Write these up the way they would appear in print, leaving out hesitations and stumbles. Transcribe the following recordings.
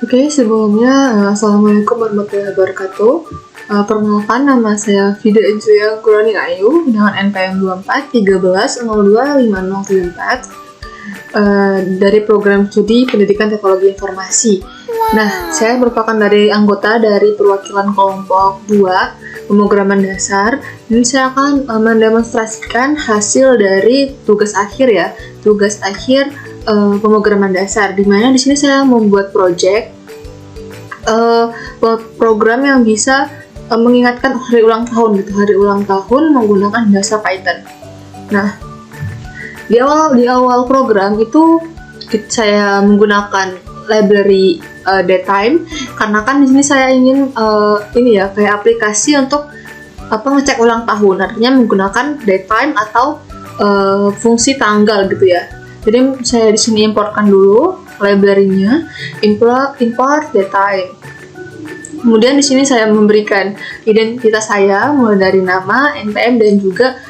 Oke, sebelumnya Assalamualaikum warahmatullahi wabarakatuh. Perkenalkan, nama saya Fida Insuya Kurani Ayu dengan NPM 2413025034 dari program studi Pendidikan Teknologi Informasi. Nah, saya merupakan anggota dari perwakilan kelompok 2 pemrograman dasar, dan saya akan mendemonstrasikan hasil dari tugas akhir pemrograman dasar, di mana di sini saya membuat project program yang bisa mengingatkan hari ulang tahun menggunakan bahasa Python. Nah, di awal program itu saya menggunakan library datetime, karena kan di sini saya ingin kayak aplikasi untuk ngecek ulang tahun, artinya menggunakan datetime atau fungsi tanggal gitu ya. Jadi saya di sini importkan dulu library-nya, import datetime. Kemudian di sini saya memberikan identitas saya mulai dari nama, NPM, dan juga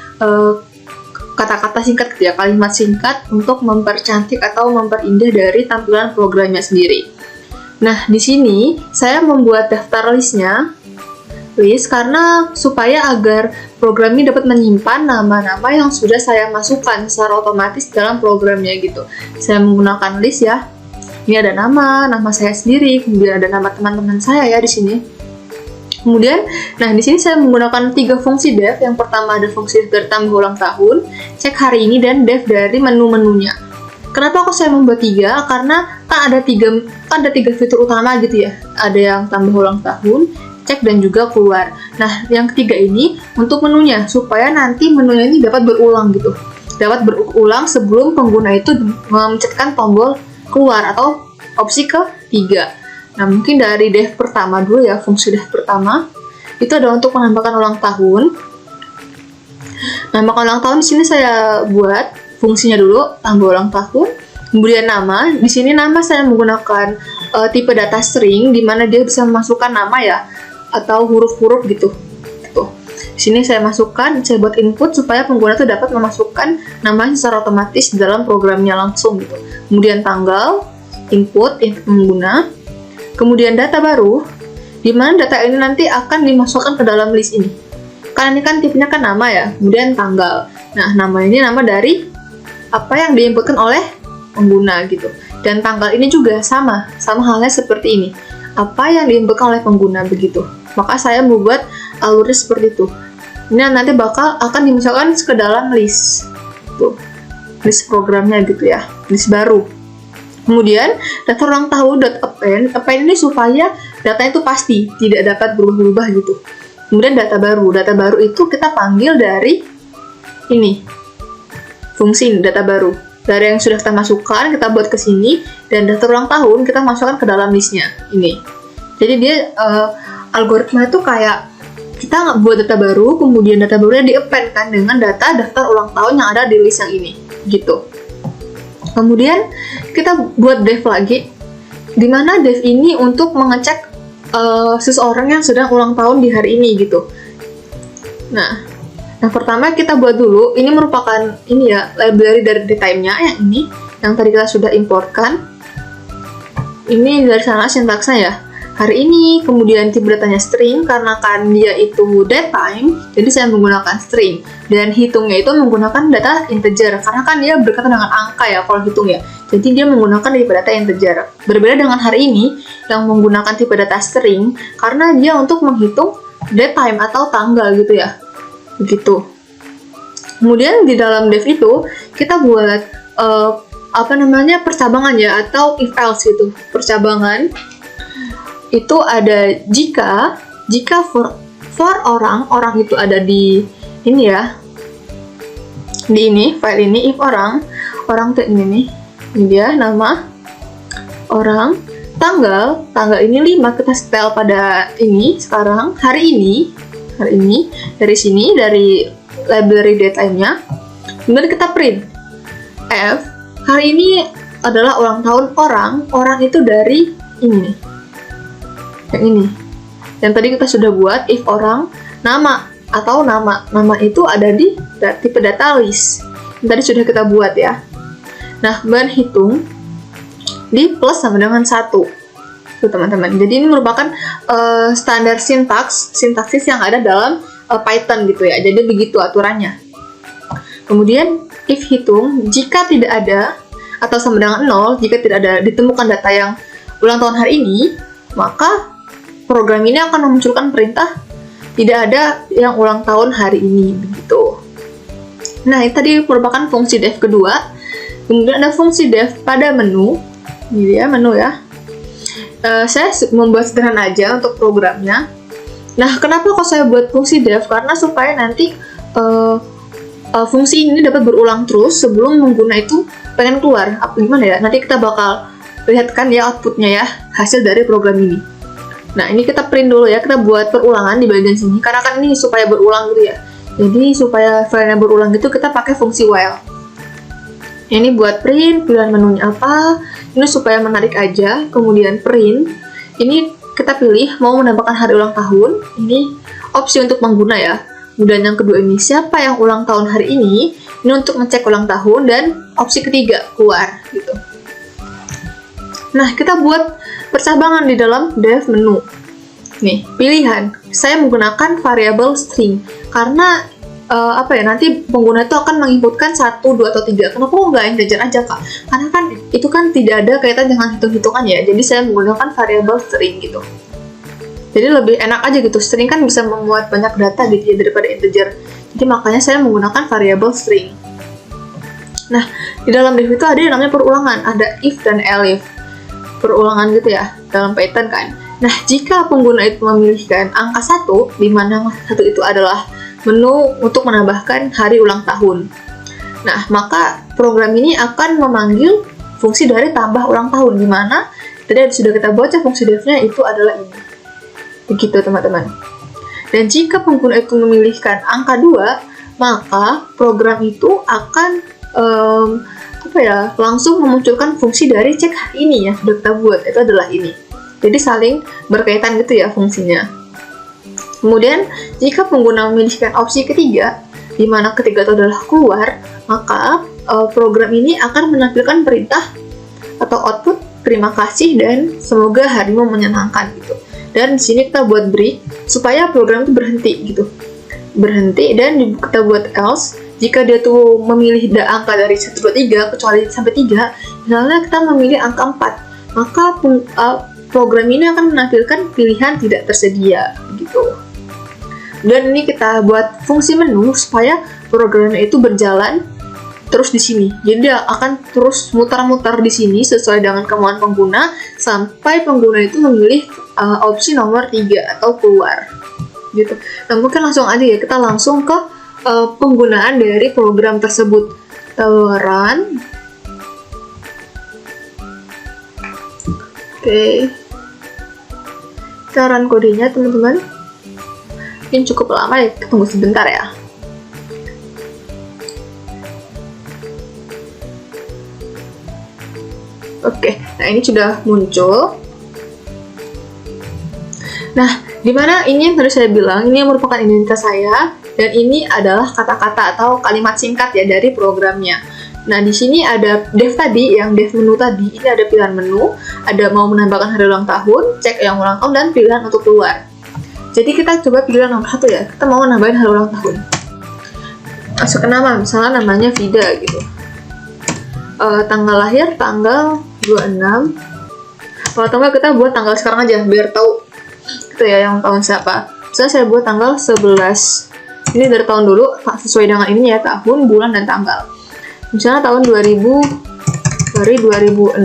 kata-kata singkat gitu ya, kalimat singkat untuk mempercantik atau memperindah dari tampilan programnya sendiri. Nah, di sini saya membuat daftar list karena supaya agar program ini dapat menyimpan nama-nama yang sudah saya masukkan secara otomatis dalam programnya gitu. Saya menggunakan list ya. Ini ada nama saya sendiri, kemudian ada nama teman-teman saya ya di sini. Kemudian, di sini saya menggunakan 3 fungsi def. Yang pertama ada fungsi def dari tambah ulang tahun, cek hari ini, dan def dari menu-menunya. Kenapa kok saya membuat 3? Karena ada 3 fitur utama gitu ya. Ada yang tambah ulang tahun, cek, dan juga keluar. Nah, yang ketiga ini untuk menunya, supaya nanti menunya ini dapat berulang gitu. Dapat berulang sebelum pengguna itu memencetkan tombol keluar atau opsi ketiga. Nah, mungkin dari def pertama dulu ya, fungsi def pertama itu ada untuk menambahkan ulang tahun. Menambahkan ulang tahun di sini saya buat fungsinya dulu, tambah ulang tahun. Kemudian nama, di sini nama saya menggunakan tipe data string, di mana dia bisa memasukkan nama ya, atau huruf-huruf gitu. Di sini saya masukkan, saya buat input supaya pengguna itu dapat memasukkan namanya secara otomatis di dalam programnya langsung gitu. Kemudian tanggal, input pengguna. Kemudian data baru, di mana data ini nanti akan dimasukkan ke dalam list ini. Karena ini kan tipenya kan nama ya, kemudian tanggal. Nah, nama ini nama dari apa yang diinputkan oleh pengguna gitu. Dan tanggal ini juga sama halnya seperti ini. Apa yang diinputkan oleh pengguna begitu. Maka saya membuat alurnya seperti itu. Ini nanti akan dimasukkan ke dalam list. Tuh. List programnya gitu ya, list baru. Kemudian daftar ulang tahun .append ini supaya data itu pasti, tidak dapat berubah-ubah gitu. Kemudian data baru itu kita panggil dari ini, fungsi data baru. Dari yang sudah kita masukkan, kita buat ke sini, dan daftar ulang tahun kita masukkan ke dalam listnya ini. Jadi dia algoritma itu kayak kita buat data baru, kemudian data barunya di-append kan dengan data daftar ulang tahun yang ada di list yang ini gitu. Kemudian kita buat def lagi, di mana def ini untuk mengecek seseorang yang sedang ulang tahun di hari ini gitu. Nah, yang pertama kita buat dulu, ini merupakan library dari datetime-nya yang ini, yang tadi kita sudah importkan. Ini dari sana sintaksnya ya, hari ini, kemudian tipe datanya string, karena kan dia itu datetime, jadi saya menggunakan string. Dan hitungnya itu menggunakan data integer, karena kan dia berkaitan dengan angka ya kalau hitung ya. Jadi dia menggunakan tipe data integer. Berbeda dengan hari ini yang menggunakan tipe data string, karena dia untuk menghitung datetime atau tanggal gitu ya. Begitu. Kemudian di dalam def itu kita buat percabangan ya, atau if else gitu. Percabangan itu ada jika for orang itu ada di ini ya, di ini file ini. If orang itu ini dia nama orang, tanggal ini 5 kita setel pada ini sekarang, hari ini dari sini, dari library datetime-nya. Kemudian kita print f, hari ini adalah ulang tahun orang itu dari ini nih, yang ini, yang tadi kita sudah buat. If orang, nama itu ada di tipe data list yang tadi sudah kita buat ya. Nah, kemudian hitung di plus sama dengan 1. tuh teman-teman. Jadi ini merupakan standar sintaksis yang ada dalam Python gitu ya. Jadi begitu aturannya. Kemudian if hitung, jika tidak ada atau sama dengan 0, jika tidak ada ditemukan data yang ulang tahun hari ini, maka program ini akan memunculkan perintah tidak ada yang ulang tahun hari ini, begitu. Nah, ini tadi merupakan fungsi def kedua. Kemudian ada fungsi def pada menu. Ini dia menu ya. Saya membuat sederhana aja untuk programnya. Nah, kenapa kok saya buat fungsi def? Karena supaya nanti fungsi ini dapat berulang terus sebelum pengguna itu pengen keluar. Gimana ya? Nanti kita bakal lihatkan ya outputnya ya, hasil dari program ini. Nah, ini kita print dulu ya, kita buat perulangan di bagian sini, karena kan ini supaya berulang gitu ya. Jadi supaya filenya berulang gitu, kita pakai fungsi while. Ini buat print, pilihan menunya apa, ini supaya menarik aja, kemudian print. Ini kita pilih mau menambahkan hari ulang tahun, ini opsi untuk pengguna ya. Kemudian yang kedua ini, siapa yang ulang tahun hari ini untuk ngecek ulang tahun, dan opsi ketiga, keluar gitu. Nah, kita buat percabangan di dalam def menu. Nih, pilihan. Saya menggunakan variabel string karena nanti pengguna itu akan menginputkan 1, 2, atau 3. Kenapa nggak integer aja, Kak? Karena kan itu kan tidak ada kaitan dengan hitung-hitungan ya. Jadi saya menggunakan variabel string gitu. Jadi lebih enak aja gitu. String kan bisa memuat banyak data gitu ya daripada integer. Jadi makanya saya menggunakan variabel string. Nah, di dalam def itu ada yang namanya perulangan. Ada if dan elif. Perulangan gitu ya dalam Python kan. Nah, jika pengguna itu memilihkan angka 1, di mana 1 itu adalah menu untuk menambahkan hari ulang tahun. Nah, maka program ini akan memanggil fungsi dari tambah ulang tahun, di mana tadi sudah kita baca fungsi defnya itu adalah ini. Begitu teman-teman. Dan jika pengguna itu memilihkan angka 2, maka program itu akan langsung memunculkan fungsi dari cek hari ini ya sudah kita buat, itu adalah ini. Jadi saling berkaitan gitu ya fungsinya. Kemudian jika pengguna memilihkan opsi ketiga, di mana ketiga itu adalah keluar, maka program ini akan menampilkan perintah atau output terima kasih dan semoga harimu menyenangkan gitu. Dan di sini kita buat break supaya program itu berhenti gitu. Berhenti, dan kita buat else. Jika dia tuh memilih angka dari 1, 2, 3, kecuali sampai 3, misalnya kita memilih angka 4, maka program ini akan menampilkan pilihan tidak tersedia, gitu. Dan ini kita buat fungsi menu supaya programnya itu berjalan terus di sini. Jadi dia akan terus mutar-mutar di sini sesuai dengan kemauan pengguna sampai pengguna itu memilih opsi nomor 3 atau keluar, gitu. Nah, mungkin langsung aja ya, kita langsung ke penggunaan dari program tersebut. Run. Oke. Kita run kodenya teman-teman. Mungkin cukup lama ya, tunggu sebentar ya. Oke, nah ini sudah muncul. Nah, dimana ini yang tadi saya bilang, ini merupakan identitas saya. Dan ini adalah kata-kata atau kalimat singkat ya dari programnya. Nah, di sini ada def tadi, yang def menu tadi, ini ada pilihan menu, ada mau menambahkan hari ulang tahun, cek yang ulang tahun, dan pilihan untuk keluar. Jadi kita coba pilihan nomor 1 ya, kita mau nambahin hari ulang tahun. Masuk ke nama, misalnya namanya Vida gitu. Tanggal lahir, tanggal 26. Kalau tanggal kita buat tanggal sekarang aja, biar tahu gitu ya yang tahun siapa. Misalnya saya buat tanggal 11. Ini dari tahun dulu, sesuai dengan ini ya, tahun, bulan, dan tanggal. Misalnya tahun 2000, dari 2006,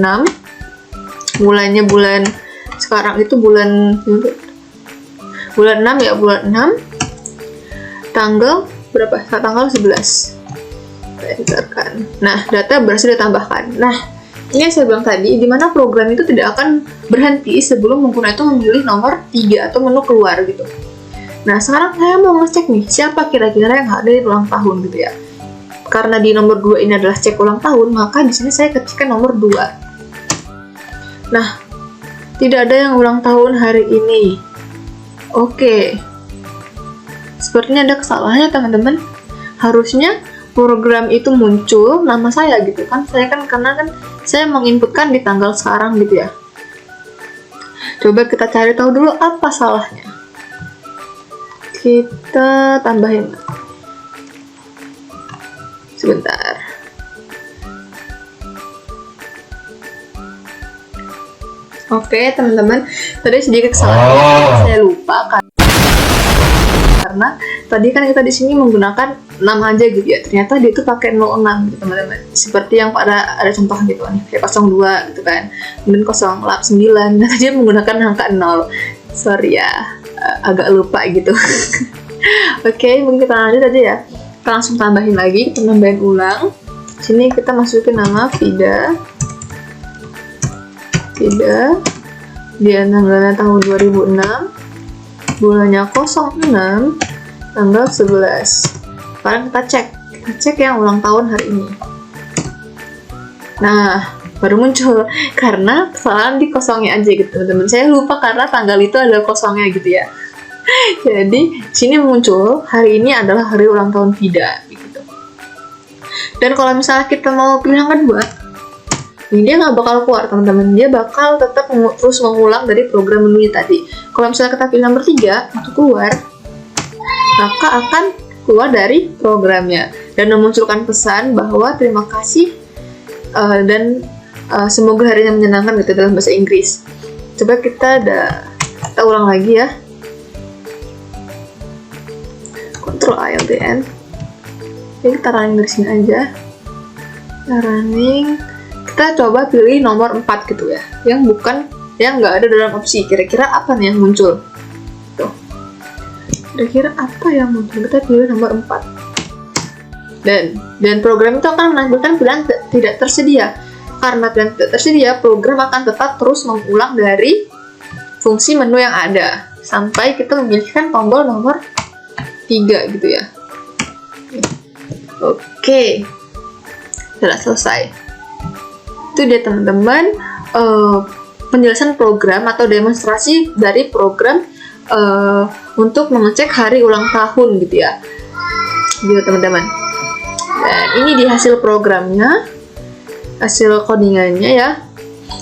mulainya bulan, sekarang itu bulan 6 ya, bulan 6, tanggal berapa? Tanggal 11. Saya entarkan. Nah, data berhasil ditambahkan. Nah, ini yang saya bilang tadi, di mana program itu tidak akan berhenti sebelum pengguna itu memilih nomor 3 atau menu keluar gitu. Nah, sekarang saya mau ngecek nih, siapa kira-kira yang ada di ulang tahun gitu ya. Karena di nomor 2 ini adalah cek ulang tahun, maka di sini saya ketikkan nomor 2. Nah, tidak ada yang ulang tahun hari ini. Oke. Sepertinya ada kesalahannya, teman-teman. Harusnya program itu muncul nama saya gitu kan. Saya kan karena kan saya menginputkan di tanggal sekarang gitu ya. Coba kita cari tahu dulu apa salahnya. Kita tambahin. Sebentar. Oke, teman-teman, tadi sedikit kesalahan, saya lupa karena tadi kan kita di sini menggunakan 6 aja gitu ya. Ternyata dia itu pakai 06 gitu, teman-teman. Seperti yang ada contoh gitu nih, kayak 02 gitu kan. Kemudian 09, nah dia menggunakan angka 0. Sorry ya, agak lupa gitu. Oke, mungkin kita lanjut aja ya. Kita langsung tambahin lagi, kita nambahin ulang. Sini kita masukin nama Vida. Dia tanggalnya tahun 2006, bulannya 06, tanggal 11. Sekarang kita cek yang ulang tahun hari ini. Nah, baru muncul karena kesalahan di kosongnya aja gitu, teman-teman. Saya lupa karena tanggal itu ada kosongnya gitu ya. Jadi sini muncul hari ini adalah hari ulang tahun Vida gitu. Dan kalau misalnya kita mau pilih yang kedua, ini dia nggak bakal keluar, teman-teman. Dia bakal tetap terus mengulang dari program menu tadi. Kalau misalnya kita pilih nomor 3 untuk keluar, maka akan keluar dari programnya dan memunculkan pesan bahwa terima kasih dan semoga harinya menyenangkan gitu dalam bahasa Inggris. Coba kita ulang lagi ya. Ctrl A L D N. Jadi kita running dari sini aja. Kita running. Kita coba pilih nomor 4 gitu ya, yang nggak ada dalam opsi. Kira-kira apa nih yang muncul? Tuh. Kira-kira apa yang muncul? Kita pilih nomor 4. Dan program itu akan menampilkan pilihan tidak tersedia. Karena pilihan tidak tersedia, program akan tetap terus mengulang dari fungsi menu yang ada sampai kita memilihkan tombol nomor 3 gitu ya. Oke. Sudah selesai. Itu dia, teman-teman, penjelasan program atau demonstrasi dari program untuk mengecek hari ulang tahun gitu ya, gitu teman-teman. Dan ini di hasil programnya, hasil codingannya ya.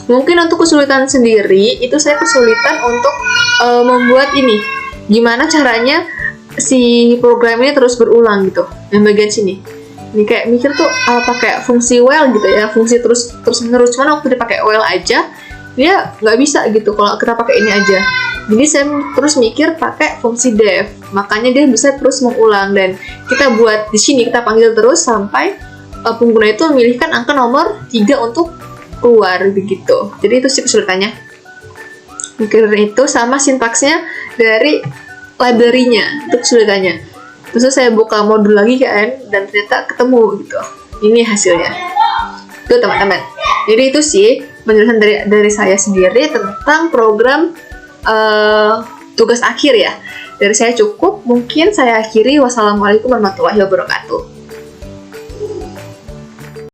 Mungkin untuk kesulitan sendiri itu saya kesulitan untuk membuat ini, gimana caranya si program ini terus berulang gitu. Yang bagian sini ini kayak mikir tuh pakai fungsi while gitu ya, fungsi terus menerus. Cuman waktu dipakai while aja dia nggak bisa gitu kalau kita pakai ini aja. Jadi saya terus mikir pakai fungsi def, makanya dia bisa terus mengulang. Dan kita buat di sini, kita panggil terus sampai pengguna itu memilihkan angka nomor 3 untuk keluar begitu. Jadi itu sih kesulitannya. Mungkin itu sama sintaksnya dari library-nya itu kesulitannya. Terus saya buka modul lagi kan, dan ternyata ketemu gitu. Ini hasilnya. Itu teman-teman. Jadi itu sih penjelasan dari saya sendiri tentang program tugas akhir ya. Dari saya cukup, mungkin saya akhiri. Wassalamualaikum warahmatullahi wabarakatuh.